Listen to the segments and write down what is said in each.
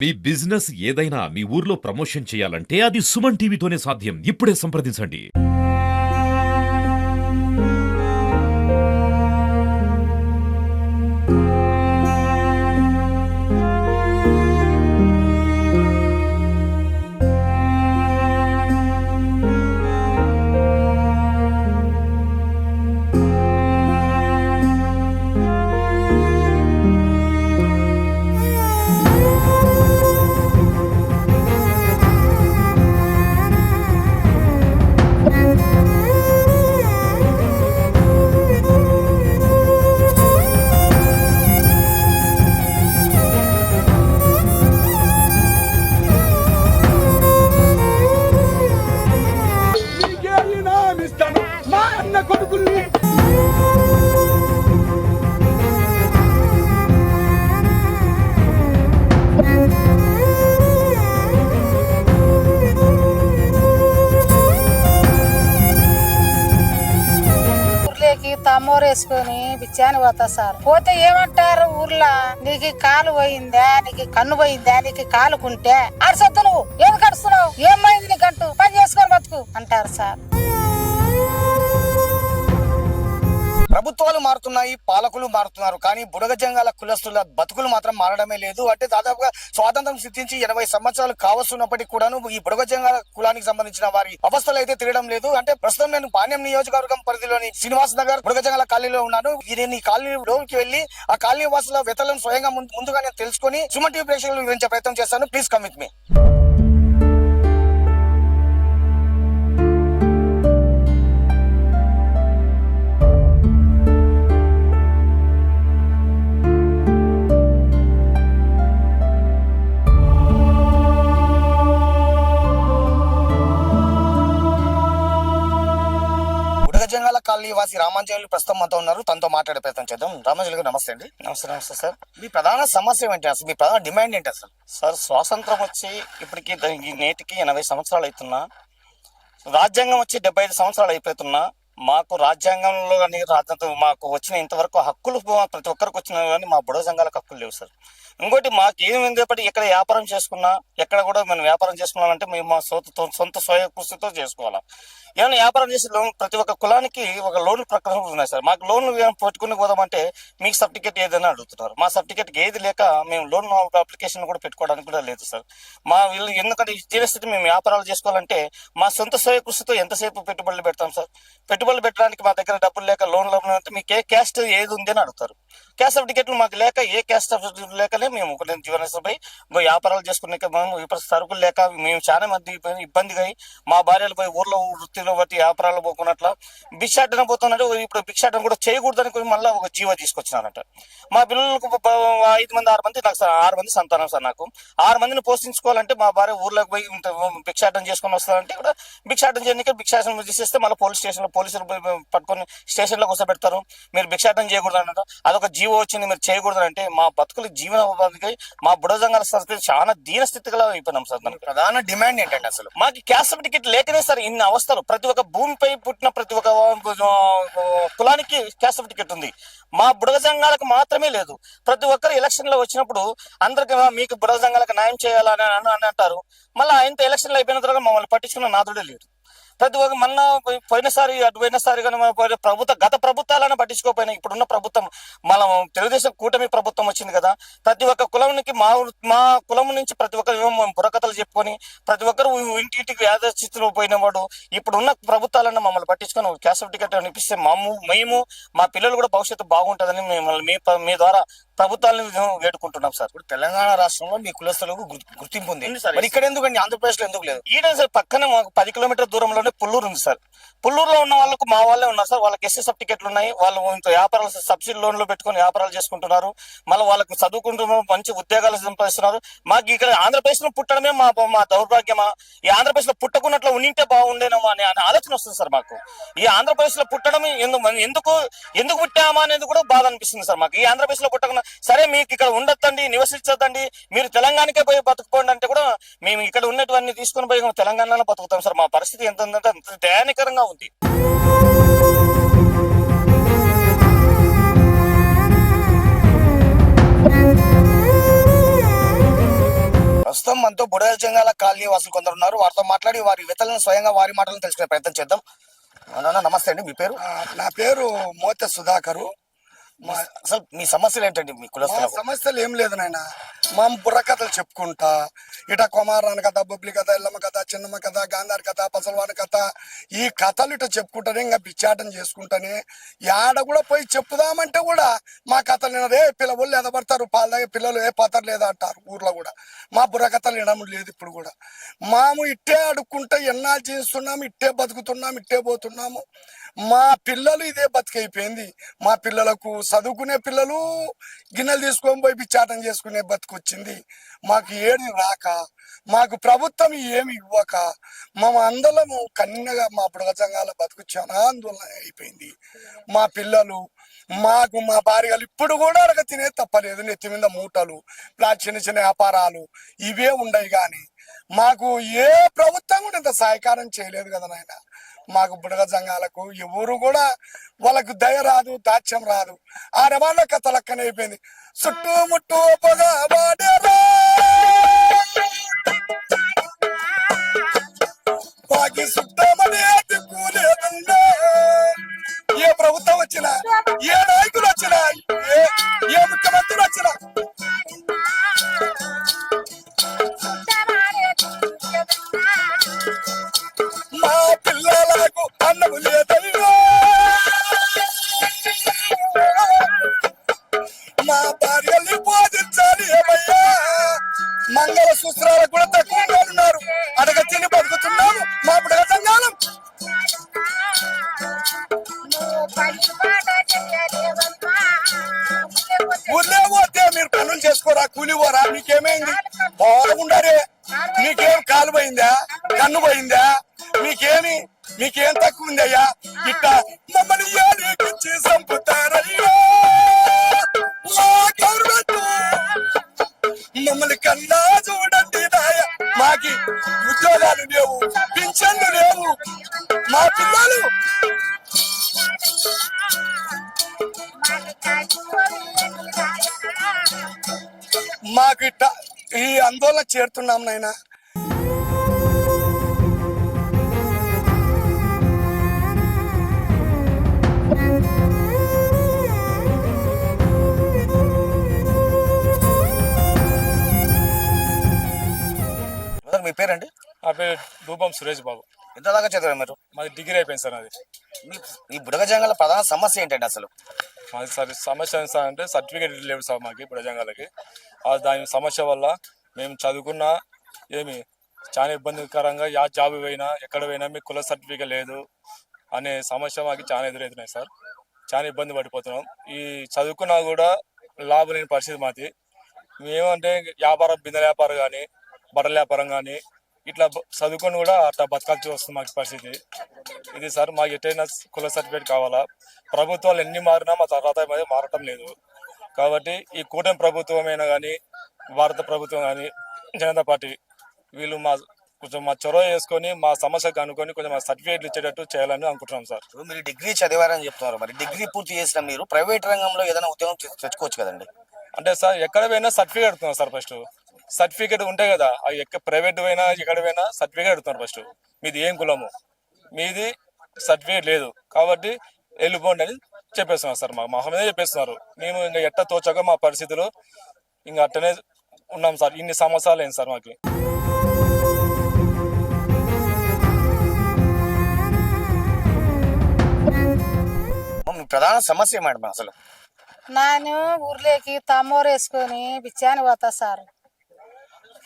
మీ business ఏదైనా మీ ఊర్లో promotion చేయాలంటే అది సుమన్ టీవీతోనే సాధ్యం. ఇప్పుడే సంప్రదించండి. తమ్మోరేసుకొని బిచ్చాని పోతా సార్. పోతే ఏమంటారు ఊర్లో, నీకు కాలు పోయిందా, నీకు కన్ను పోయిందా, నీకు కాలుకుంటే అరసొద్దు, నువ్వు ఏమి కడుస్తున్నావు, ఏమైంది నీకంటూ పని చేసుకొని బతుకు అంటారు సార్. ప్రభుత్వాలు మారుతున్నాయి, పాలకులు మారుతున్నారు, కానీ బుడగ జంగాల కులస్తుల బతుకులు మాత్రం మారడమే లేదు. అంటే దాదాపుగా స్వాతంత్రం సిద్ధించి 80 సంవత్సరాలు కావస్తున్నప్పటికీ కూడాను ఈ బుడగ జంగాల కులానికి సంబంధించిన వారి అవస్థలు అయితే తిరగడం లేదు. అంటే ప్రస్తుతం నేను పాణ్యం నియోజకవర్గం పరిధిలోని శ్రీనివాస్ నగర్ బుడగ జంగాల కాలనీలో ఉన్నాను. నేను ఈ కాలనీలోకి వెళ్లి ఆ కాలనీ వాసుల వ్యతలను స్వయంగా ముందుగా నేను తెలుసుకొని సుమన్ టీవీ ప్రేక్షకులు వివరించే ప్రయత్నం చేస్తాను. Please come with me. Jangala colony వాసి రామాంజలి ప్రస్తుతం మనతో ఉన్నారు. తనతో మాట్లాడే ప్రయత్నం చేద్దాం. రామాంజలి గారు నమస్తే అండి. నమస్తే సార్. మీ ప్రధాన సమస్య ఏంటి అసలు? మీ ప్రధాన డిమాండ్ ఏంటి అసలు? సార్, స్వాతంత్రం వచ్చి ఇప్పటికి నేటికి 80 సంవత్సరాలు అవుతున్నా, రాజ్యాంగం వచ్చి 75 సంవత్సరాలు అయిపోతున్నా, మాకు రాజ్యాంగంలో కానీ మాకు వచ్చిన ఇంతవరకు హక్కులు ప్రతి ఒక్కరికి వచ్చిన కానీ మా బుడగ సంఘాలకు హక్కులు లేవు సార్. ఇంకోటి మాకు ఏమైంది, ఎక్కడ వ్యాపారం చేసుకున్నా, ఎక్కడ కూడా మనం వ్యాపారం చేసుకున్నామంటే మేము మా సొంత స్వయ కృషితో చేసుకోవాలా. ఏమైనా వ్యాపారం చేసి లోన్ ప్రతి ఒక్క కులానికి ఒక లోన్ ప్రకారం ఉన్నాయి సార్. మాకు లోన్ పెట్టుకుని పోదామంటే మీకు సర్టిఫికేట్ ఏదైనా అడుగుతున్నారు. మా సర్టిఫికేట్ ఏది లేక మేము లోన్ అప్లికేషన్ కూడా పెట్టుకోవడానికి కూడా లేదు సార్. మా వీళ్ళు ఎందుకంటే జీవస్థితి మేము వ్యాపారాలు చేసుకోవాలంటే మా సొంత స్వయ కృషితో ఎంతసేపు పెట్టుబడులు పెడతాం సార్. పెట్టుబడులు పెట్టడానికి మా దగ్గర డబ్బులు లేక లోన్లు అంటే మీకు ఏ క్యాస్ట్ ఏది ఉంది అని అడుగుతారు. క్యాస్ట్ సర్టిఫికేట్లు మాకు లేక ఏ క్యాస్ట్ సర్టిఫికేట్ లేకనే మేము జీవనపై వ్యాపారాలు చేసుకునే మేము ఇప్పుడు సరుకులు లేక మేము చాలా మంది ఇబ్బందిగా మా భార్యలు పోయి ఊర్లో వృత్తిలో బట్టి వ్యాపారాలు పోకున్నట్ల భిక్షాటన పోతున్నట్టు ఇప్పుడు భిక్షాటన కూడా చేయకూడదని మళ్ళీ ఒక జీవో తీసుకొచ్చినారంట. మా పిల్లలకు 5 మంది 6 మంది నాకు 6 మంది సంతానం సార్. నాకు 6 మందిని పోషించుకోవాలంటే మా భార్య ఊర్లోకి పోయి భిక్షాటన చేసుకొని వస్తారంటే కూడా భిక్షాటన చేయడానికి భిక్షాటన చేసేస్తే మళ్ళీ పోలీస్ స్టేషన్ పోలీసులు పట్టుకొని స్టేషన్ లో కూర్చోబెడతారు. మీరు భిక్షాటన చేయకూడదు అన్నట్టు అదొక జీవో వచ్చింది, మీరు చేయకూడదు అంటే మా బతుకులు జీవన ఉపాధికి మా బుడగ జంగాల పరిస్థితి చాలా దీన స్థితిగా అయిపోయినాం సార్. దానికి ప్రధాన డిమాండ్ ఏంటంటే అసలు మాకు క్యాస్ట్ సర్టిఫికేట్ లేకనే సార్ ఇన్ని అవస్థలు. ప్రతి ఒక్క భూమిపై పుట్టిన ప్రతి ఒక్క కులానికి క్యాస్ట్ సర్టిఫికేట్ ఉంది, మా బుడగ సంఘాలకు మాత్రమే లేదు. ప్రతి ఒక్కరు ఎలక్షన్ లో వచ్చినప్పుడు అందరికి మీకు బుడగ సంఘాలకు న్యాయం చేయాలని అని అంటారు. మళ్ళీ ఇంత ఎలక్షన్ లో అయిపోయిన తర్వాత మమ్మల్ని పట్టించుకున్న నాదుడే లేడు. ప్రతి ఒక్క మొన్న పోయినసారి కానీ గత ప్రభుత్వాలను పట్టించుకోపోయినా ఇప్పుడున్న ప్రభుత్వం మన తెలుగుదేశం కూటమి ప్రభుత్వం వచ్చింది కదా. ప్రతి ఒక్క కులానికి మా కులం నుంచి ప్రతి ఒక్కరు బుర్రకథలు చెప్పుకొని ప్రతి ఒక్కరు ఇంటింటికి యాదస్థితిలో పోయినవాడు. ఇప్పుడున్న ప్రభుత్వాలను మమ్మల్ని పట్టించుకొని క్యాస్ట్ సర్టిఫికేట్ అనిపిస్తే మేము మా పిల్లలు కూడా భవిష్యత్తు బాగుంటుందని మిమ్మల్ని మీ ద్వారా ప్రభుత్వాలను వేడుకుంటున్నాం సార్. ఇప్పుడు తెలంగాణ రాష్ట్రంలో మీ కులస్తులకు గుర్తింపు ఉంది సార్. ఇక్కడ ఎందుకండి ఆంధ్రప్రదేశ్ లో ఎందుకు లేదు? ఈడ సార్ పక్కనే మాకు 10 కిలోమీటర్ల దూరంలోనే పుల్లూరు ఉంది సార్. పుల్లూరులో ఉన్న వాళ్ళకు మా వాళ్ళే ఉన్నారు సార్. వాళ్ళకి ఎస్సీ సర్టిఫికేట్లు ఉన్నాయి. వాళ్ళు ఇంత వ్యాపారాలు సబ్సిడీ లోన్లు పెట్టుకుని వ్యాపారాలు చేసుకుంటున్నారు. మళ్ళీ వాళ్ళకు చదువుకుంటున్నారు, మంచి ఉద్యోగాలు సంపాదిస్తున్నారు. మాకు ఇక్కడ ఆంధ్రప్రదేశ్ లో పుట్టడమే మా దౌర్భాగ్యమా? ఈ ఆంధ్రప్రదేశ్ లో పుట్టకున్నట్లు ఉండింటే బాగుండేనమా అనే ఆలోచన వస్తుంది సార్ మాకు. ఈ ఆంధ్రప్రదేశ్ లో పుట్టడం ఎందుకు పుట్టామా అనేది కూడా బాధ అనిపిస్తుంది సార్ మాకు. ఈ ఆంధ్రప్రదేశ్ లో పుట్టకుండా సరే మీకు ఇక్కడ ఉండొద్దండి, నివసించొద్దండి, మీరు తెలంగాణకే పోయి బతుకుపోండి అంటే కూడా మేము ఇక్కడ ఉన్నటువన్నీ తీసుకుని పోయి తెలంగాణలో బతుకుతాం సార్. మా పరిస్థితి ఎంత ఉందంటే అంత దయానికరంగా ఉంది. ప్రస్తుతం మనతో బుడగ జంగాల కాలనీ వాసులు కొందరు ఉన్నారు. వారితో మాట్లాడి వారి వ్యతలను స్వయంగా వారి మాటలను తెలుసుకునే ప్రయత్నం చేద్దాం. నాన్న నమస్తే అండి, మీ పేరు? నా పేరు మోత సుధాకరు. అసలు మీ సమస్యలు ఏంటండి? మీ మా కులస్తులకు సమస్యలు ఏం లేదు నాయన. మా బుర్రకథలు చెప్పుకుంటా ఇట కుమారాని కథ, బొబ్బిలి కథ, ఎల్లమ్మ కథ, చిన్నమ్మ కథ, గాంధారి కథ, పసలవాని కథ, ఈ కథలు ఇట చెప్పుకుంటానే ఇంకా బిచ్చాటం చేసుకుంటానే యాడ కూడా పోయి చెప్పుదామంటే కూడా మా కథలు వినరే. పిల్లలు ఎదబడతారు, పాల దగ్గర పిల్లలు ఏ పాత్ర లేదా అంటారు ఊర్లో కూడా. మా బుర్రకథలు వినడం లేదు ఇప్పుడు కూడా. మాము ఇట్టే అడుక్కుంటే ఎన్నాళ్ళు చేస్తున్నాము, ఇట్టే బతుకుతున్నాము, ఇట్టే పోతున్నాము. మా పిల్లలు ఇదే బతుకైపోయింది. మా పిల్లలకు చదువుకునే పిల్లలు గిన్నెలు తీసుకొని పోయి బిచ్చాటం చేసుకునే బతుకు వచ్చింది. మాకు ఏది రాక, మాకు ప్రభుత్వం ఏమి ఇవ్వక, మా అందరము కన్నగా మా బుడగ సంఘాల బతుకు చాలా ఆందోళన అయిపోయింది. మా పిల్లలు మాకు మా భార్యలు ఇప్పుడు కూడా అడగ తినే తప్పలేదు. నెత్తి మీద మూటలు, చిన్న చిన్న వ్యాపారాలు ఇవే ఉండయి. కానీ మాకు ఏ ప్రభుత్వం కూడా ఇంత సహకారం చేయలేదు కదా నాయన. మాకు బుడగ సంఘాలకు ఎవరు కూడా వాళ్ళకు దయ రాదు, దాక్ష్యం రాదు. ఆ రవాణా కథ లెక్కన అయిపోయింది. చుట్టుముట్టు పొగ వాడేరా, మాకి చుట్టమనే దిక్కులేదన్నా. ఏ ప్రభుత్వం వచ్చినా, ఏ నాయకులు వచ్చినా, ఏ ముఖ్యమంత్రులు వచ్చినా మా పిల్లలకు అన్నము లేదన్నా. మా భార్యల్ని బోధించాలి ఏమయ్యా. మంగళ సూత్రాలకు కూడా తక్కువగా ఉన్నారు. అడగ తిని బతుకుతున్నాము మా బుడగ సంఘాలం. ఊళ్ళే పోతే మీరు పనులు చేసుకోరా, కూలిపోరా, మీకేమైంది? బాగుండరే. మీకేం కాలు పోయిందా, కన్ను పోయిందా, మీకేం తక్కువ ఉందయ్యా? ఇట్ట మమ్మల్ని ఏడికిచ్చి చంపుతారయ్యా. మమ్మల్ని కన్నా చూడండి నాయ. మాకి ఉద్యోగాలు లేవు, పింఛన్లు లేవు. మా పిల్లలు మాకు ఇట్ట ఈ ఆందోళన చేరుతున్నాం నాయన. మీ పేరండి? నా పేరు రూపం సురేష్ బాబు. ఎంతదాకా చదివారు మీరు? మాది డిగ్రీ అయిపోయింది సార్. అది ఈ బుడగ జంగాల ప్రధాన సమస్య ఏంటండి అసలు? మాది సార్ సమస్య ఏంటి సార్ అంటే సర్టిఫికేట్ లేవు సార్ మాకు బుడజంగాలకి. దాని సమస్య వల్ల మేము చదువుకున్నా ఏమి చాలా ఇబ్బందికరంగా జాబ్ పోయినా ఎక్కడ పోయినా మీకు కుల సర్టిఫికేట్ లేదు అనే సమస్య మాకు చాలా ఎదురవుతున్నాయి సార్. చాలా ఇబ్బంది పడిపోతున్నాం. ఈ చదువుకున్నా కూడా లాభం లేని పరిస్థితి మాది. మేమంటే వ్యాపారం, బిందెల వ్యాపారం కానీ, బట్టల వ్యాపారం కానీ ఇట్లా చదువుకొని కూడా అట్లా బతకాల్సి వస్తుంది మాకు పరిస్థితి. ఇది సార్ మాకు ఎట్టయినా కుల సర్టిఫికేట్ కావాలా. ప్రభుత్వాలు ఎన్ని మారినా మా తర్వాత మారటం లేదు. కాబట్టి ఈ కూటమి ప్రభుత్వమైనా కానీ, భారత ప్రభుత్వం కానీ, జనతా పార్టీ వీళ్ళు కొంచెం మా చొరవ చేసుకొని మా సమస్యకు అనుకొని కొంచెం మా సర్టిఫికేట్లు ఇచ్చేటట్టు చేయాలని అనుకుంటున్నాం సార్. మీరు డిగ్రీ చదివారని చెప్తున్నారు. మరి డిగ్రీ పూర్తి చేసిన మీరు ప్రైవేట్ రంగంలో ఏదైనా ఉద్యోగం తెచ్చుకోవచ్చు కదండి? అంటే సార్ ఎక్కడ పోయినా సర్టిఫికేట్ అడుగుతున్నాం సార్. ఫస్ట్ సర్టిఫికేట్ ఉంటాయి కదా, అవి ప్రైవేట్ పోయినా ఎక్కడ పోయినా సర్టిఫికేట్ అడుగుతున్నారు. ఫస్ట్ మీది ఏం కులము, మీది సర్టిఫికేట్ లేదు కాబట్టి వెళ్ళిపోండి అని చెప్పేస్తున్నారు సార్. మా మొహమే చెప్పేస్తున్నారు. మేము ఇంకా ఎట్ట తోచక మా పరిస్థితులు ఇంకా అట్టనే ఉన్నాం సార్. ఇన్ని సంవత్సరాలు ఏంటి సార్ మాకు. మీ ప్రధాన సమస్య మేడం అసలు? నేను ఊర్లోకి తమ్మోరు వేసుకొని బిచ్చాని పోతా సార్.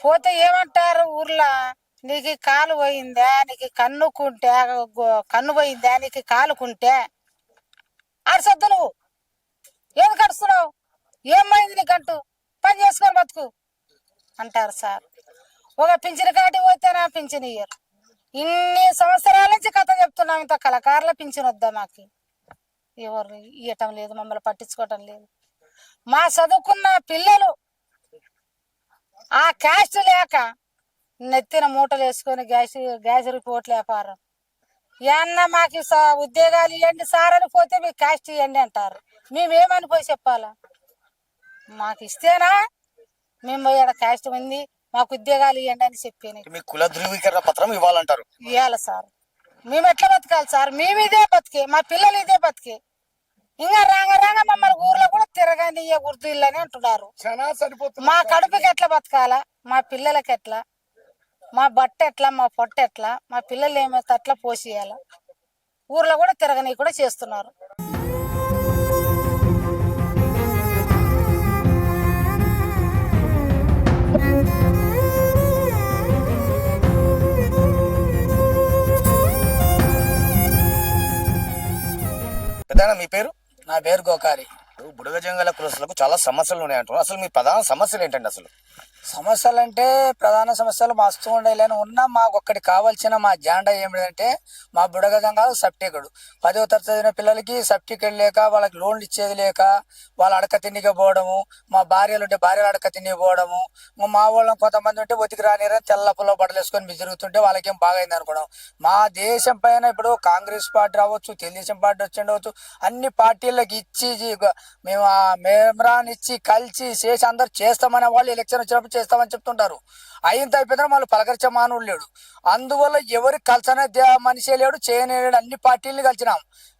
పోతే ఏమంటారు ఊర్లో, నీకు కాలు పోయిందా, నీకు కన్ను పోయిందా, నీకు కాలుకుంటే అరసొద్దు, నువ్వు ఏది కడుస్తున్నావు, ఏమైంది నీకంటూ, పని చేసుకొని బతుకు అంటారు సార్. ఒక పింఛన్ కాటి పోతే నా పింఛన్ ఇయ్యరు. ఇన్ని సంవత్సరాల నుంచి కథ చెప్తున్నాం. ఇంత కళాకారుల పింఛన్ వద్దా మాకు? ఎవరు ఇవ్వటం లేదు, మమ్మల్ని పట్టించుకోవటం లేదు. మా చదువుకున్న పిల్లలు ఆ క్యాస్ట్ లేక నెత్తిన మూటలు వేసుకొని గ్యాస్ రిపోర్ట్లు వ్యాపారం. ఏమన్న మాకు ఉద్యోగాలు ఇవ్వండి సార్ అని పోతే మీకు క్యాస్ట్ ఇవ్వండి అంటారు. మేమేమని పోయి చెప్పాలా? మాకు ఇస్తేనా మేము పోయి ఆడ క్యాస్ట్ ఉంది, మాకు ఉద్యోగాలు ఇవ్వండి అని చెప్పాను. మీ కుల ధృవీకరణ పత్రం ఇవ్వాలంటారు. ఇవ్వాలి సార్. మేము ఎట్లా బతకాలి సార్? మేము ఇదే బతికే, మా పిల్లలు ఇదే బతికే. ఇంకా రాంగ మమ్మల్ని ఊర్లో కూడా తిరగని ఉర్దూ ఇల్లు అని అంటున్నారు. చాలా సరిపోతుంది. మా కడుపుకి ఎట్లా బతకాలా? మా పిల్లలకి ఎట్లా? మా బట్ట ఎట్లా? మా పొట్ట ఎట్లా? మా పిల్లలు ఏమైతే అట్లా పోషియాల? ఊర్లో కూడా తిరగని కూడా చేస్తున్నారు. పెద్దనా మీ పేరు? నా పేరు గోకారి. బుడగ జంగాల కులస్తులకు చాలా సమస్యలు ఉన్నాయంటారు. అసలు మీ ప్రధాన సమస్యలు ఏంటండి? అసలు సమస్యలు అంటే ప్రధాన సమస్యలు మస్తు ఉండేలేని ఉన్నా మాకు ఒక్కటి కావాల్సిన మా జాండా ఏమిటంటే మా బుడగ జంగాలు సర్టిఫికెట్. 10వ తరగతి చదివిన పిల్లలకి సర్టిఫికెట్ లేక వాళ్ళకి లోన్లు ఇచ్చేది లేక వాళ్ళు అడక తిండికి పోవడము, మా భార్యలు ఉంటే భార్యలు అడక తిండికి పోవడము, మా వాళ్ళం కొంతమంది ఉంటే ఒతికి రానిరని తెల్ల పుల్ల బట్టలు వేసుకొని తిరుగుతుంటే వాళ్ళకేం బాగైంది అనుకోవడం. మా దేశం పైన ఇప్పుడు కాంగ్రెస్ పార్టీ రావచ్చు, తెలుగుదేశం పార్టీ వచ్చి ఉండవచ్చు, అన్ని పార్టీలకు ఇచ్చి మేము ఆ మెమరాన్ ఇచ్చి కలిసి చేసి అందరు చేస్తామనే వాళ్ళు ఎలక్షన్ వచ్చినప్పుడు చేస్తామని చెప్తుంటారు. అయిన అయిపోయినా వాళ్ళు పలకరించే మానవుడు లేడు. అందువల్ల ఎవరు కలిసిన మనిషి లేడు, చేయలేడు. అన్ని పార్టీలను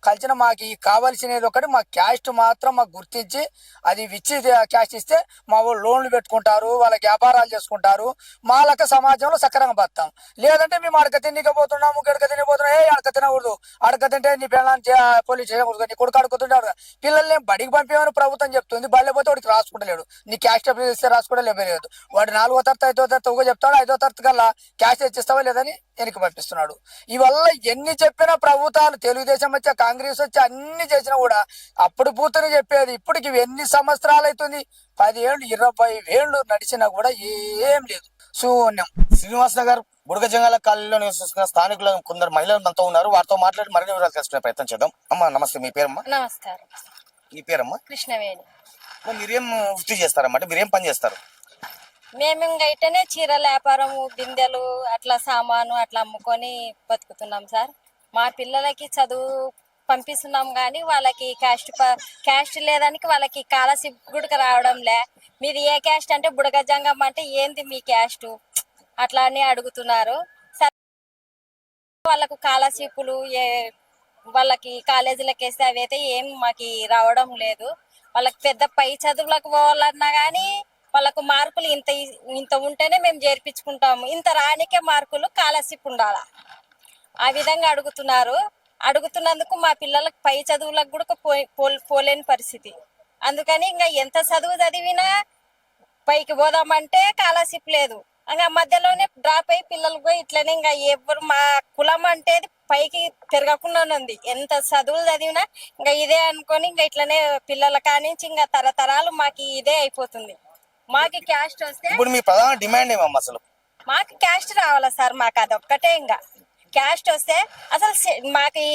కలిసిన మాకు ఈ కావాల్సినది ఒకటి, మా క్యాస్ట్ మాత్రం మాకు గుర్తించి అది ఇచ్చి క్యాస్ట్ ఇస్తే మా వాళ్ళు లోన్లు పెట్టుకుంటారు, వాళ్ళకి వ్యాపారాలు చేసుకుంటారు, మా లెక్క సమాజంలో సక్రంగా బతాం. లేదంటే మేము అడక తినకపోతున్నాము, గడక తినకపోతున్నాం. అడక తినకూడదు, అడక తింటే నీ పిల్లల్ని పోలీస్ చేయకూడదు, నీ కొడుకు అడుగుతుంటే పిల్లల్ని బడికి పంపేమని ప్రభుత్వం చెప్తుంది. బడిలో పోతే వాడికి రాసుకుంటలేడు. నీ క్యాస్ట్ అప్లై ఇస్తే రాసుకోవడం లేదు. వాడు 4వ తరగతి 5వ తరగతి ఒక చెప్తాడు, 5వ తరగతి కల్లా క్యాస్ట్ ఇచ్చిస్తావా లేదని వెనక్కి పంపిస్తున్నాడు. ఇవల్ల ఎన్ని చెప్పినా ప్రభుత్వాలు తెలుగుదేశం వచ్చా కాంగ్రెస్ వచ్చి అన్ని చేసినా కూడా అప్పుడు పూర్తిని చెప్పేది. ఇప్పటికి ఎన్ని సంవత్సరాలు అవుతుంది? 10 ఏళ్ళు 20 ఏళ్ళు నడిచినా కూడా ఏం లేదు, శూన్యం. శ్రీనివాస్ నగర్ బుడగ జంగాల కాలనీలో నివసిస్తున్న స్థానికులు కొందరు మహిళలు మనతో ఉన్నారు. వారితో మాట్లాడి మరిన్ని వివరాలు తెలుసుకునే ప్రయత్నం చేద్దాం. అమ్మా నమస్తే, మీ పేరమ్మా? నమస్కారం. మీ పేరమ్మా? కృష్ణవేణి. మీరేం వృత్తి చేస్తారమ్మా? అంటే మీరేం పని చేస్తారు? మేము ఇంకా ఇట్టనే చీరల వ్యాపారము, బిందెలు అట్లా సామాను అట్లా అమ్ముకొని బతుకుతున్నాం సార్. మా పిల్లలకి చదువు పంపిస్తున్నాం కానీ వాళ్ళకి క్యాస్ట్ లేదానికి వాళ్ళకి స్కాలర్షిప్ కూడా రావడం లే. మీది ఏ క్యాస్ట్ అంటే బుడగ జంగం అంటే ఏంది మీ క్యాస్ట్ అట్లా అని అడుగుతున్నారు. వాళ్ళకు స్కాలర్షిప్లు వాళ్ళకి కాలేజీలకు వేస్తే అవి అయితే ఏం మాకు రావడం లేదు. వాళ్ళకి పెద్ద పై చదువులకు పోవాలన్నా కానీ వాళ్ళకు మార్కులు ఇంత ఉంటేనే మేము చేర్పించుకుంటాము, ఇంత రానికే మార్కులు స్కాలర్షిప్ ఉండాలా, ఆ విధంగా అడుగుతున్నారు. అడుగుతున్నందుకు మా పిల్లలకు పై చదువులకు కూడా పోలేని పరిస్థితి. అందుకని ఇంకా ఎంత చదువు చదివినా పైకి పోదామంటే స్కాలర్షిప్ లేదు. ఇంకా మధ్యలోనే డ్రాప్ అయ్యి పిల్లలు పోయి ఇట్లనే ఇంకా ఎవరు మా కులం అంటే పైకి తిరగకుండా ఉంది. ఎంత చదువులు చదివినా ఇంకా ఇదే అనుకొని ఇంకా ఇట్లనే పిల్లల కానించి ఇంకా తరతరాలు మాకు ఇదే అయిపోతుంది. మాకు క్యాస్ట్ వస్తే ఇప్పుడు మీ ప్రధాన డిమాండ్ ఏమమ్మా? అసలు మాకు క్యాస్ట్ రావాలా సార్, మాకు అదొక్కటే. ఇంకా క్యాస్ట్ వస్తే అసలు మాకు ఈ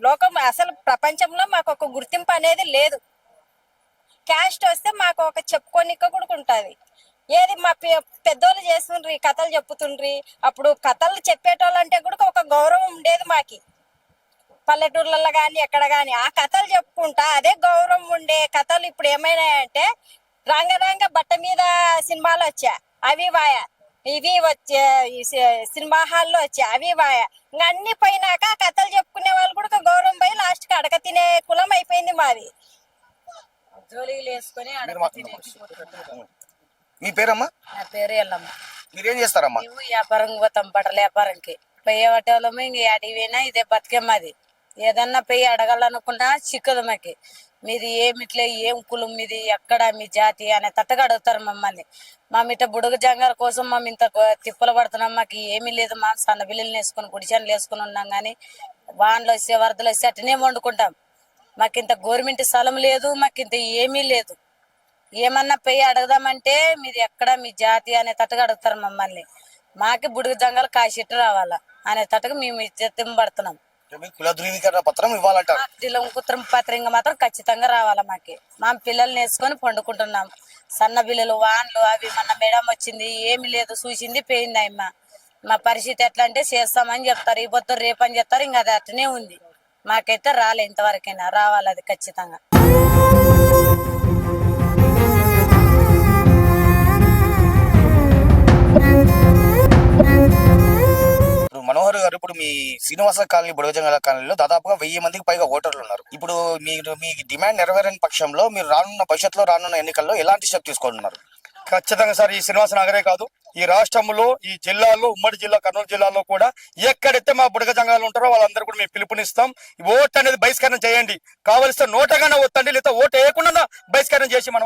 లోకం అసలు ప్రపంచంలో మాకు ఒక గుర్తింపు అనేది లేదు. క్యాస్ట్ వస్తే మాకు ఒక చెప్పుకోనిక కూడా ఉంటుంది. ఏది మా పెద్దోళ్ళు చేస్తుండ్రి, కథలు చెప్పుతుండ్రి. అప్పుడు కథలు చెప్పేటోళ్ళు అంటే కూడా ఒక గౌరవం ఉండేది మాకి, పల్లెటూర్లలో కానీ ఎక్కడ కానీ. ఆ కథలు చెప్పుకుంటా అదే గౌరవం ఉండే కథలు ఇప్పుడు ఏమైనాయంటే రంగ బట్ట మీద సినిమాలు వచ్చా అవి వాయా, ఇవి వచ్చే సినిమా హాల్లో వచ్చా అవి వాయా. ఇంకా అన్ని పోయినాక కథలు చెప్పుకునే వాళ్ళు కూడా గౌరవం పోయి లాస్ట్ కి అడక తినే కులం అయిపోయింది మాది. జోలీలు వేసుకొని అడక తినే. మీ పేరమ్మా? నా పేరు ఎల్లమ్మ. మీరేం చేస్తారమ్మా? మేము వ్యాపారం పోతాం, బట్టల వ్యాపారంకి పోయే వాళ్ళము. ఇంక అడిగినా ఇదే బతికేమ్మది. ఏదన్నా పోయి అడగాలనుకున్నా చిక్కదు మాకి. మీది ఏమిట్లే, ఏం కులం మీది, ఎక్కడ మీ జాతి అనే తట్టగా అడుగుతారు మమ్మల్ని. మా మిట్ట బుడుగ జంగాల కోసం మేము ఇంత తిప్పలు పడుతున్నాం. మాకు ఏమీ లేదు. మా సన్న బిల్లులు వేసుకొని గుడిచాన్లు వేసుకుని ఉన్నాం కానీ వానలు వస్తే వరదలు వస్తే అట్టనే వండుకుంటాం. మాకు ఇంత గవర్నమెంట్ స్థలం లేదు, మాకు ఇంత ఏమీ లేదు. ఏమన్నా పోయి అడగదామంటే మీది ఎక్కడ మీ జాతి అనే తట్టుగా అడుగుతారు మమ్మల్ని. మాకి బుడుగ జంగాలు కాసిట్టు రావాలా అనే తట్టుగా మేము ఇజ్జతం పడుతున్నాం. కుల ధృవీకరణ పత్రం ఇవ్వాలంటారు. కుత్రం పత్రంగా మాత్రం ఖచ్చితంగా రావాలా మాకి. మా పిల్లల్ని వేసుకొని పండుకుంటున్నాం. సన్న బిల్లలు, వాన్లు అవి మన మేడం వచ్చింది ఏమి లేదు, చూసింది పోయింది. అమ్మ మా పరిస్థితి ఎట్లా అంటే చేస్తామని చెప్తారు, ఈ పొద్దు రేపని చెప్తారు. ఇంకా అది అట్లనే ఉంది. మాకైతే రాలే, ఇంతవరకైనా రావాలి అది ఖచ్చితంగా. మీ శ్రీనివాస కాలనీ బుడగజంగాల కాలనీలో దాదాపుగా 1000 మందికి పైగా ఓటర్లు ఉన్నారు. ఇప్పుడు మీరు మీ డిమాండ్ నెరవేరని పక్షంలో మీరు భవిష్యత్తులో రానున్న ఎన్నికల్లో ఎలాంటి స్టెప్ తీసుకుంటున్నారు? ఖచ్చితంగా సార్, ఈ శ్రీనివాస నగరే కాదు, ఈ రాష్ట్రంలో, ఈ జిల్లాలో, ఉమ్మడి జిల్లా కర్నూలు జిల్లాలో కూడా ఎక్కడైతే మా బుడగ జంగాలు ఉంటారో వాళ్ళందరూ కూడా మేము పిలుపునిస్తాం. ఓటు అనేది బహిష్కరణ చేయండి, కావలిస్తే నోటగానే ఒత్తండి, లేదా ఓటు వేయకుండా బహిష్కరణ చేసి మన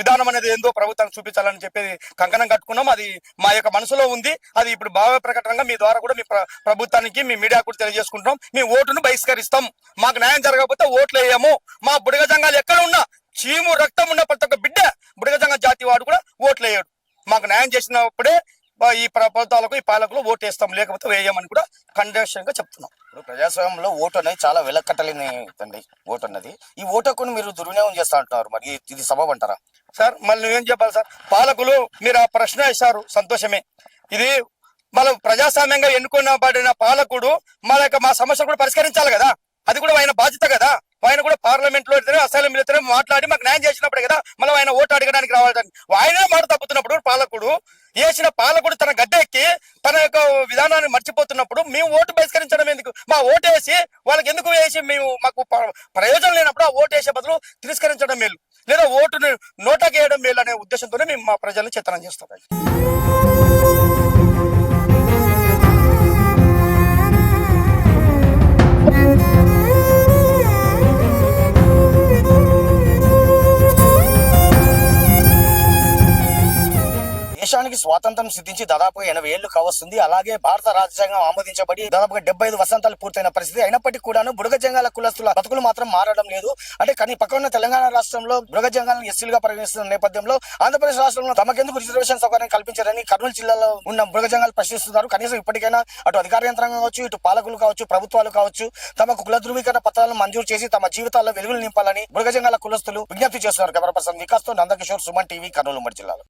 విధానం అనేది ఏందో ప్రభుత్వానికి చూపించాలని చెప్పేది కంకణం కట్టుకున్నాం. అది మా యొక్క మనసులో ఉంది. అది ఇప్పుడు భావ ప్రకటనగా మీ ద్వారా కూడా మీ ప్రభుత్వానికి, మీ మీడియా కూడా తెలియజేసుకుంటాం. మేము ఓటును బహిష్కరిస్తాం. మాకు న్యాయం జరగకపోతే ఓట్లు వేయము. మా బుడగ జంగాలు ఎక్కడ ఉన్నా, చీము రక్తం ఉన్న ప్రతి ఒక్క బిడ్డ బుడగజంగ జాతి వాడు కూడా ఓట్లు వేయడు. మాకు న్యాయం చేసినప్పుడే ఈ ప్రభుత్వాలకు, ఈ పాలకులు ఓటు వేస్తాం, లేకపోతే వేయమని కూడా కండిషన్గా చెప్తున్నాం. ఇప్పుడు ప్రజాస్వామ్యంలో ఓటు అనేది చాలా వెలకట్టలేనిదండి. ఓటు అన్నది, ఈ ఓటు హక్కును మీరు దుర్వినియోగం చేస్తా అంటున్నారు. మరి ఇది సబబు అంటారా? సార్ మళ్ళీ నువ్వేం చెప్పాలి సార్? పాలకులు మీరు ఆ ప్రశ్న వేశారు, సంతోషమే. ఇది మన ప్రజాస్వామ్యంగా ఎన్నుకున్నబడిన పాలకుడు మా సమస్యలు కూడా పరిష్కరించాలి కదా. అది కూడా ఆయన బాధ్యత కదా. ఆయన కూడా పార్లమెంట్ లో అసెంబ్లీలో మాట్లాడి మాకు న్యాయం చేసినప్పుడే కదా మళ్ళీ ఆయన ఓటు అడగడానికి రావాలి. ఆయనే మాట తప్పుతున్నప్పుడు పాలకుడు వేసిన పాలకుడు తన గడ్డ ఎక్కి తన యొక్క విధానాన్ని మర్చిపోతున్నప్పుడు మేము ఓటు బహిష్కరించడం ఎందుకు? మా ఓటు వేసి వాళ్ళకి ఎందుకు వేసి మాకు ప్రయోజనం లేనప్పుడు ఆ ఓటు వేసే బదులు తిరస్కరించడం మేలు, లేదా ఓటును నోటాకి వేయడం మేలు అనే ఉద్దేశంతోనే మేము మా ప్రజల్ని చిత్రం చేస్తాం. దేశానికి స్వాతంత్రం సిద్ధించి దాదాపు 80 ఏళ్లు కావస్తుంది. అలాగే భారత రాజ్యాంగం ఆమోదించబడి దాదాపుగా 75 వసంతాలు పూర్తయిన పరిస్థితి అయినప్పటికీ కూడాను బుడగ జంగాల కులస్తుల బతుకులు మాత్రం మారడం లేదు. అంటే కానీ పక్కన తెలంగాణ రాష్ట్రంలో బుడగ జంగాలను ఎస్సీలుగా పరిగణిస్తున్న నేపథ్యంలో ఆంధ్రప్రదేశ్ రాష్ట్రంలో తమకెందుకు రిజర్వేషన్ సౌకర్యం కల్పించారని కర్నూలు జిల్లాలో ఉన్న బుడగ జంగాలు ప్రశ్నిస్తున్నారు. కనీసం ఇప్పటికైనా అటు అధికార యంత్రాంగం కావచ్చు, ఇటు పాలకులు కావచ్చు, ప్రభుత్వాలు కావచ్చు, తమకు కుల ధృవీకరణ పత్రాలను మంజూరు చేసి తమ జీవితాల్లో వెలుగులు నింపాలని బుడగ జంగాల కులస్తులు విజ్ఞప్తి చేస్తున్నారు. కెమెరా పర్సన్ వికాస్ తో నందకిషోర్, సుమన్ టీవీ, కర్నూలు ఉమ్మడి జిల్లాలో.